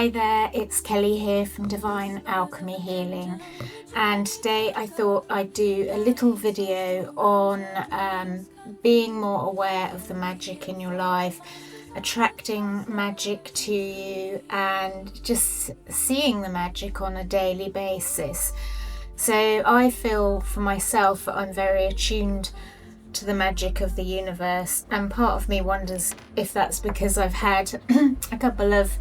Hi there, it's Kelly here from Divine Alchemy Healing, and today I thought I'd do a little video on being more aware of the magic in your life, attracting magic to you, and just seeing the magic on a daily basis. So I feel for myself that I'm very attuned to the magic of the universe, and part of me wonders if that's because I've had a couple of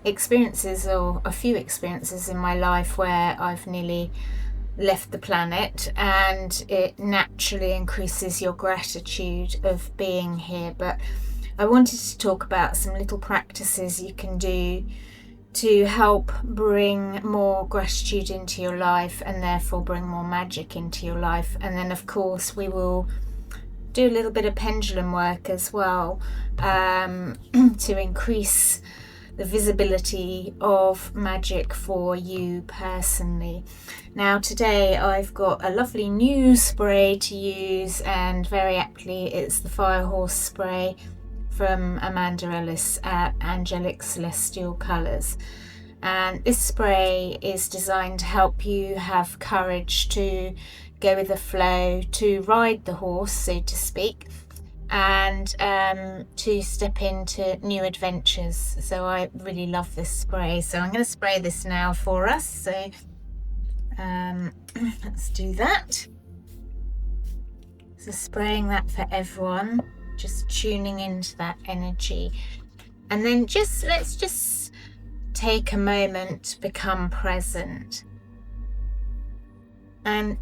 experiences, or a few experiences in my life where I've nearly left the planet, and it naturally increases your gratitude of being here. But I wanted to talk about some little practices you can do to help bring more gratitude into your life and therefore bring more magic into your life. And then of course we will do a little bit of pendulum work as well, to increase the visibility of magic for you personally. Now today I've got a lovely new spray to use, and very aptly it's the Firehorse spray from Amanda Ellis at Angelic Celestial Colours. And this spray is designed to help you have courage to go with the flow, to ride the horse, so to speak, and to step into new adventures. So I really love this spray. So I'm going to spray this now for us. So let's do that. So spraying that for everyone, just tuning into that energy. And then let's just take a moment to become present and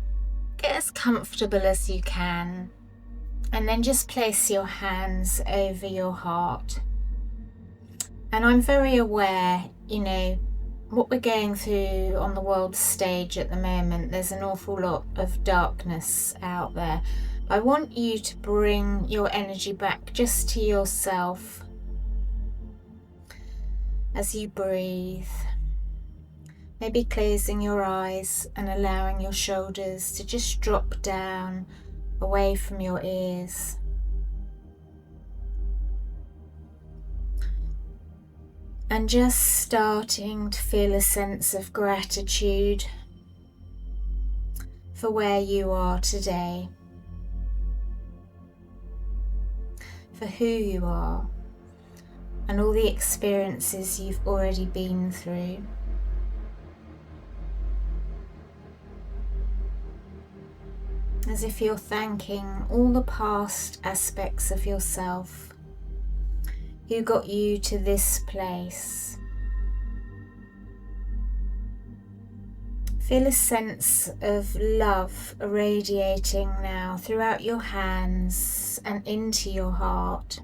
get as comfortable as you can. And then just place your hands over your heart. And I'm very aware, what we're going through on the world stage at the moment. There's an awful lot of darkness out there. I want you to bring your energy back just to yourself as you breathe. Maybe closing your eyes and allowing your shoulders to just drop down away from your ears. And just starting to feel a sense of gratitude for where you are today, for who you are, and all the experiences you've already been through. As if you're thanking all the past aspects of yourself who got you to this place. Feel a sense of love irradiating now throughout your hands and into your heart,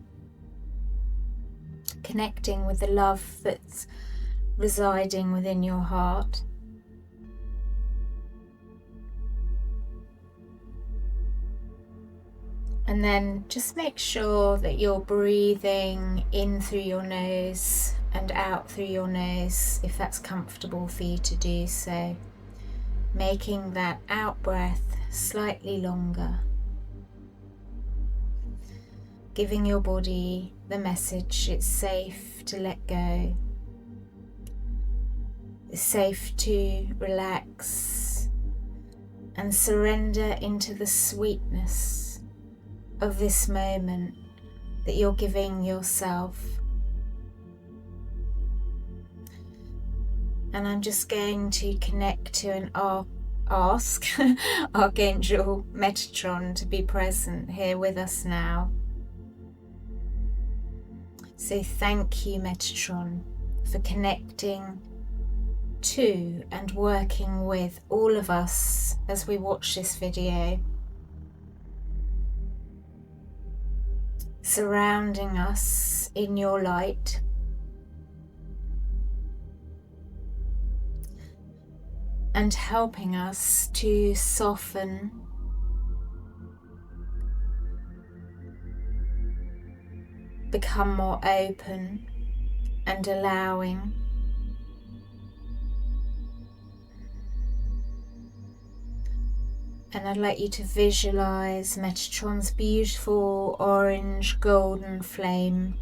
connecting with the love that's residing within your heart. And then just make sure that you're breathing in through your nose and out through your nose, if that's comfortable for you to do so. Making that out breath slightly longer. Giving your body the message it's safe to let go. It's safe to relax and surrender into the sweetness of this moment that you're giving yourself. And I'm just going to connect to and ask Archangel Metatron to be present here with us now. So thank you, Metatron, for connecting to and working with all of us as we watch this video, surrounding us in your light, and helping us to soften become more open and allowing. And I'd like you to visualize Metatron's beautiful orange golden flame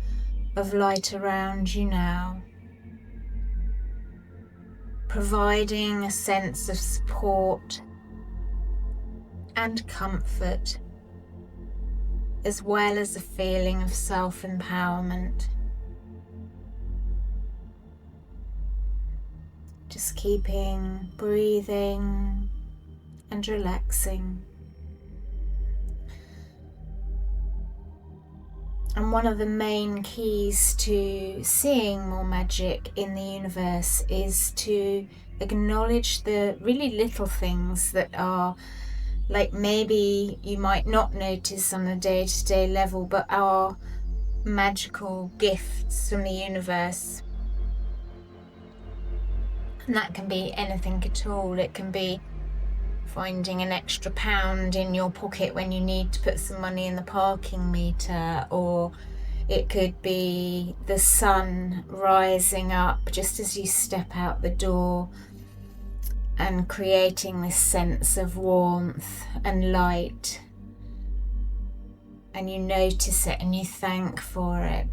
of light around you now. providing a sense of support and comfort, as well as a feeling of self-empowerment. Just keeping breathing and relaxing. And one of the main keys to seeing more magic in the universe is to acknowledge the really little things that are, like, maybe you might not notice on a day-to-day level, but are magical gifts from the universe. And that can be anything at all. It can be finding an extra £1 in your pocket when you need to put some money in the parking meter, or it could be the sun rising up just as you step out the door and creating this sense of warmth and light, and you notice it and you thank for it.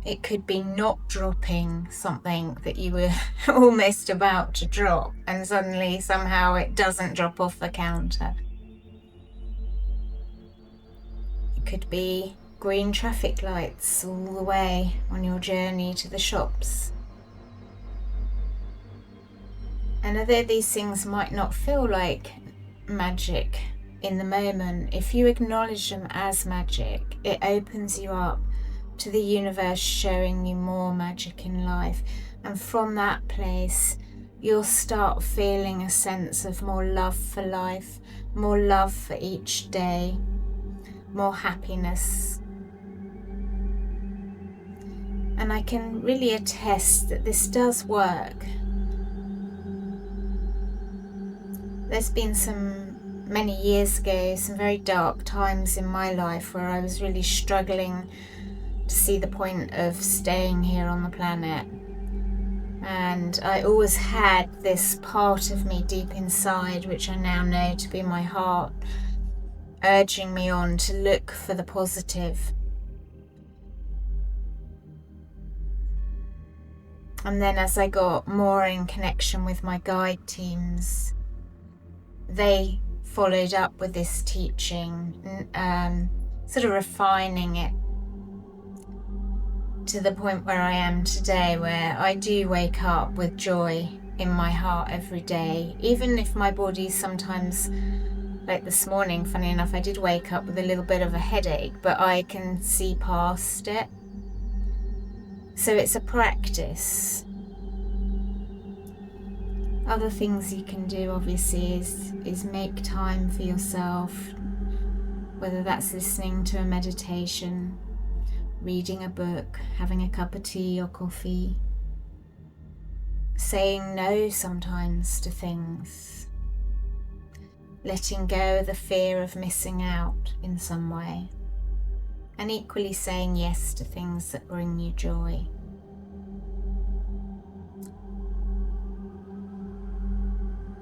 It could be not dropping something that you were almost about to drop, and suddenly somehow it doesn't drop off the counter. It could be green traffic lights all the way on your journey to the shops. And although these things might not feel like magic in the moment, if you acknowledge them as magic, it opens you up to the universe showing you more magic in life. And from that place, you'll start feeling a sense of more love for life, more love for each day, more happiness. And I can really attest that this does work. There's been many years ago, some very dark times in my life where I was really struggling to see the point of staying here on the planet. And I always had this part of me deep inside, which I now know to be my heart, urging me on to look for the positive. And then as I got more in connection with my guide teams, they followed up with this teaching, sort of refining it to the point where I am today, where I do wake up with joy in my heart every day, even if my body sometimes, like this morning, funny enough, I did wake up with a little bit of a headache, but I can see past it. So it's a practice. Other things you can do, obviously, is make time for yourself, whether that's listening to a meditation, reading a book, having a cup of tea or coffee, saying no sometimes to things, letting go of the fear of missing out in some way, and equally saying yes to things that bring you joy.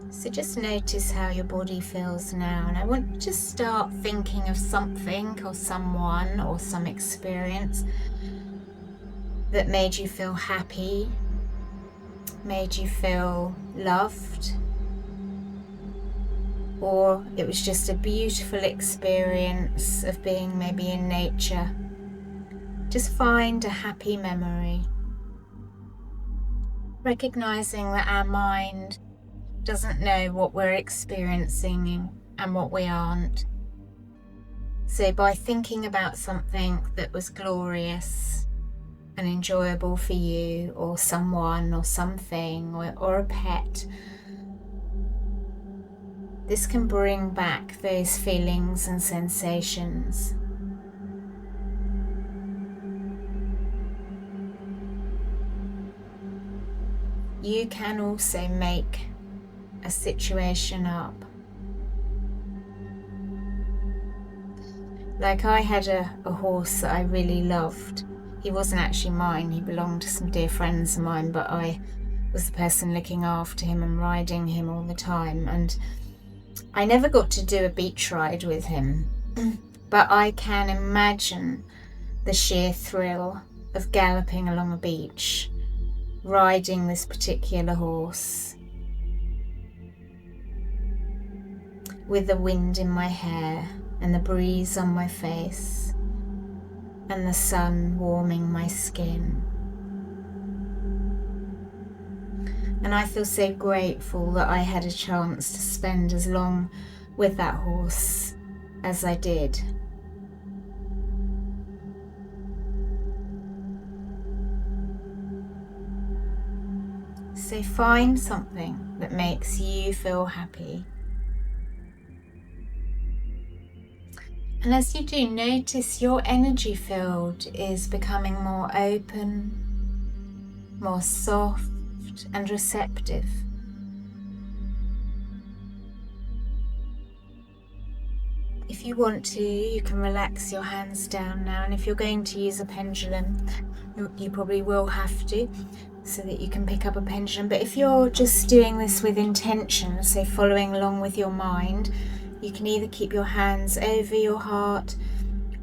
So just notice how your body feels now, and I want you to start thinking of something or someone or some experience that made you feel happy, made you feel loved, or it was just a beautiful experience of being maybe in nature. Just find a happy memory, recognizing that our mind doesn't know what we're experiencing and what we aren't. So by thinking about something that was glorious and enjoyable for you, or someone or something, or a pet, this can bring back those feelings and sensations. You can also make a situation up. Like, I had a horse that I really loved. He wasn't actually mine, he belonged to some dear friends of mine, but I was the person looking after him and riding him all the time. And I never got to do a beach ride with him, but I can imagine the sheer thrill of galloping along a beach riding this particular horse, with the wind in my hair and the breeze on my face and the sun warming my skin. And I feel so grateful that I had a chance to spend as long with that horse as I did. So find something that makes you feel happy. And as you do, notice your energy field is becoming more open, more soft and receptive. If you want to, you can relax your hands down now, and if you're going to use a pendulum, you probably will have to, so that you can pick up a pendulum. But if you're just doing this with intention, so following along with your mind, you can either keep your hands over your heart,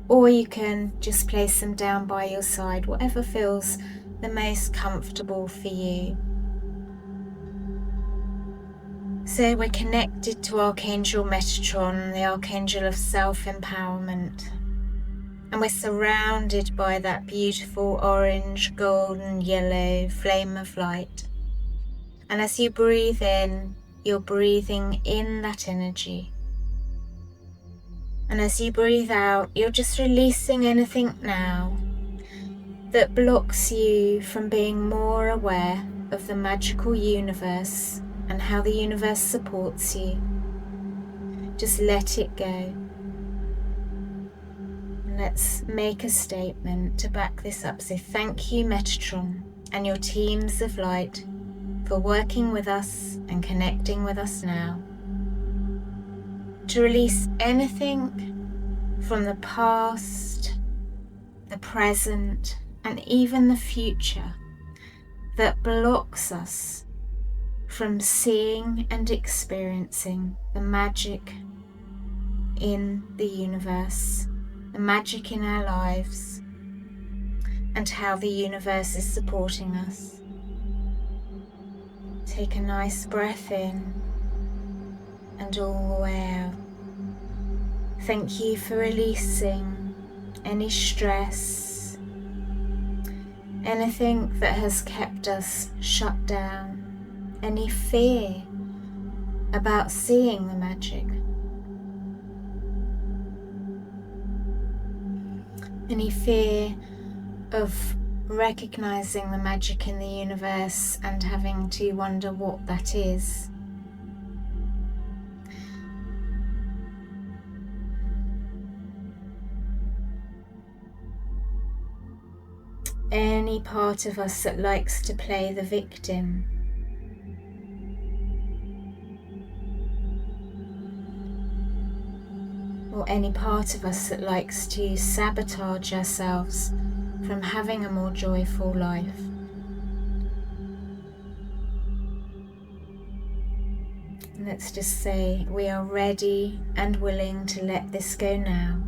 or you can just place them down by your side, whatever feels the most comfortable for you. So we're connected to Archangel Metatron, the Archangel of self-empowerment. And we're surrounded by that beautiful orange, golden, yellow flame of light. And as you breathe in, you're breathing in that energy. And as you breathe out, you're just releasing anything now that blocks you from being more aware of the magical universe and how the universe supports you. Just let it go. And let's make a statement to back this up. So thank you, Metatron, and your teams of light for working with us and connecting with us now, to release anything from the past, the present, and even the future that blocks us from seeing and experiencing the magic in the universe, the magic in our lives, and how the universe is supporting us. Take a nice breath in and all the way out. Thank you for releasing any stress, anything that has kept us shut down, any fear about seeing the magic, any fear of recognizing the magic in the universe and having to wonder what that is. Any part of us that likes to play the victim, or any part of us that likes to sabotage ourselves from having a more joyful life. And let's just say we are ready and willing to let this go now.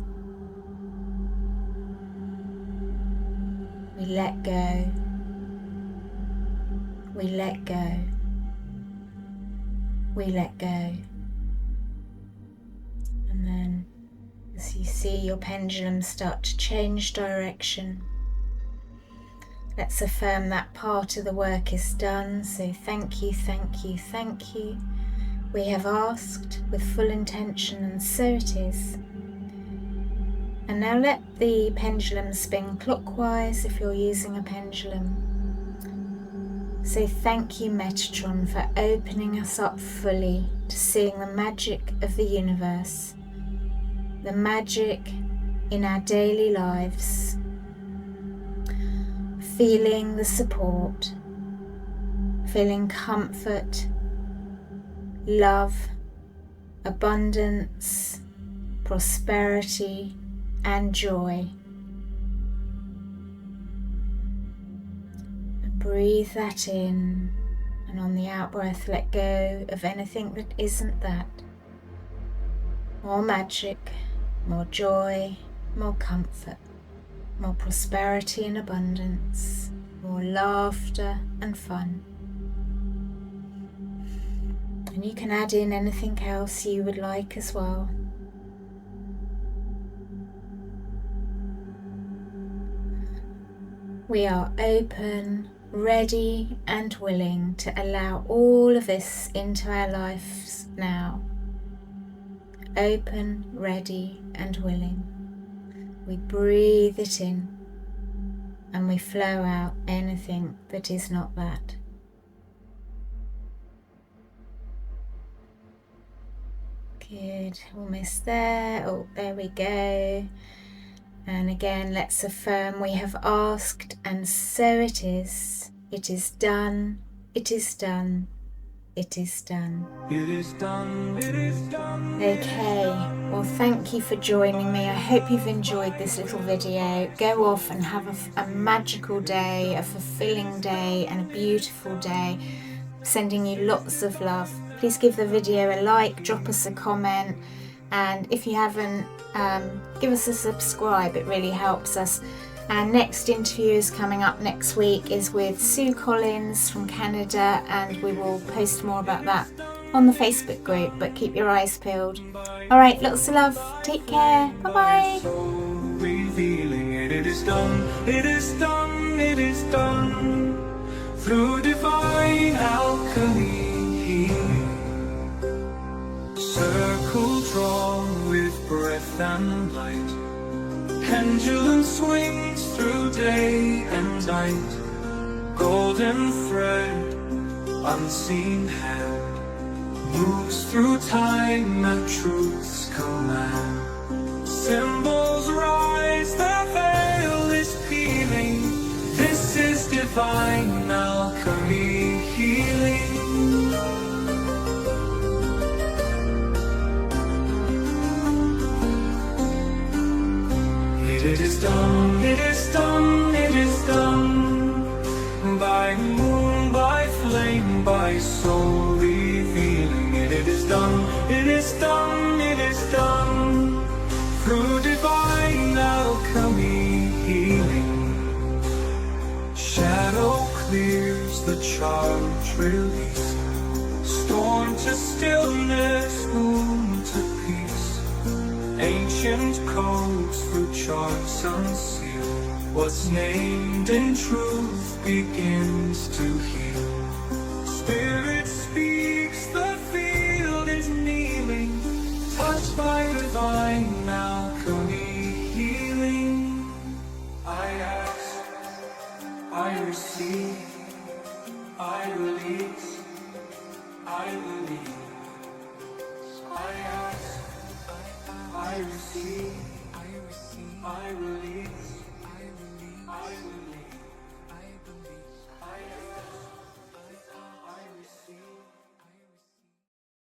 We let go. We let go. We let go. And then as you see your pendulum start to change direction, let's affirm that part of the work is done. So thank you, thank you, thank you. We have asked with full intention, and so it is. And now let the pendulum spin clockwise if you're using a pendulum. So thank you, Metatron, for opening us up fully to seeing the magic of the universe, the magic in our daily lives, feeling the support, feeling comfort, love, abundance, prosperity, and joy. Breathe that in, and on the out breath let go of anything that isn't that. More magic, more joy, more comfort, more prosperity and abundance. more laughter and fun. And you can add in anything else you would like as well. We are open, ready and willing to allow all of this into our lives now. Open, ready and willing. We breathe it in and we flow out anything that is not that. Good, almost there. Oh, there we go. And again, let's affirm we have asked, and so it is. It is done. It is done. It is done. It is done. It is done. Okay, well, thank you for joining me. I hope you've enjoyed this little video. Go off and have a magical day, a fulfilling day, and a beautiful day. Sending you lots of love. Please give the video a like, drop us a comment, and if you haven't, give us a subscribe. It really helps us. Our next interview is coming up next week, is with Sue Collins from Canada, and we will post more about that on the Facebook group, but keep your eyes peeled. Alright, lots of love. Take care. Bye bye. Revealing it, it is done. It is done. It is done. Through divine alchemy, healing. Circle drawn with breath and light. Pendulum swings through day and night. Golden thread, unseen hand, moves through time at truth's command. Symbols rise, the veil is peeling. This is divine alchemy healing. It is done, it is done, it is done. By moon, by flame, by soul revealing it. It is done, it is done, it is done. Through divine alchemy healing. Shadow clears, the charge release. Storm to stillness, moon to peace. Ancient codes through charts unseal. What's named in truth begins to heal. Spirit speaks, the field is kneeling, touched by divine alchemy healing. I ask, I receive, I release, I believe. I ask, I receive, I release.